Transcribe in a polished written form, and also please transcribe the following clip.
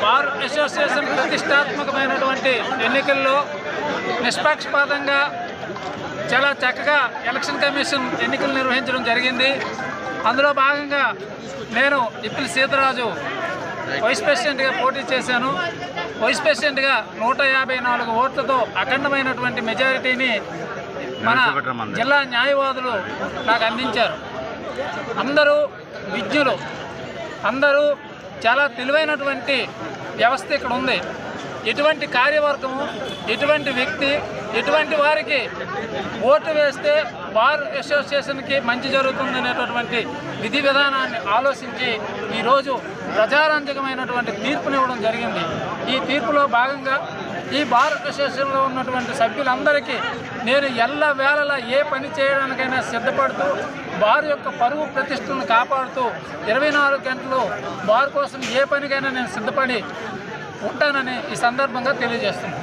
Bar association ప్రతిష్టాత్మకమైనటువంటి ఎన్నికల్లో నిష్పక్షపాతంగా చాలా చక్కగా ఎలక్షన్ కమిషన్ ఎన్నికలు నిర్వహించడం జరిగింది. అందులో భాగంగా నేను ఇప్పిలి సీతరాజు వైస్ ప్రెసిడెంట్గా పోటీ చేశాను. వైస్ ప్రెసిడెంట్గా 154 ఓట్లతో అఖండమైనటువంటి మెజారిటీని మన జిల్లా న్యాయవాదులు నాకు అందించారు. అందరూ విజ్ఞులు, అందరూ చాలా తెలివైనటువంటి వ్యవస్థ ఇక్కడ ఉంది. ఎటువంటి కార్యవర్గము, ఎటువంటి వ్యక్తి, ఎటువంటి వారికి ఓటు వేస్తే బార్ అసోసియేషన్కి మంచి జరుగుతుందనేటటువంటి విధి విధానాన్ని ఆలోచించి ఈరోజు ప్రజారంజకమైనటువంటి తీర్పునివ్వడం జరిగింది. ఈ తీర్పులో భాగంగా ఈ బార్ అసోసియేషన్లో ఉన్నటువంటి సభ్యులందరికీ నేను ఎల్లవేళలా ఏ పని చేయడానికైనా సిద్ధపడుతూ బార్ యొక్క పరువు ప్రతిష్టలను కాపాడుతూ 24 గంటలు బార్ కోసం ఏ పనికైనా నేను సిద్ధపడి ఉంటానని ఈ సందర్భంగా తెలియజేస్తున్నాను.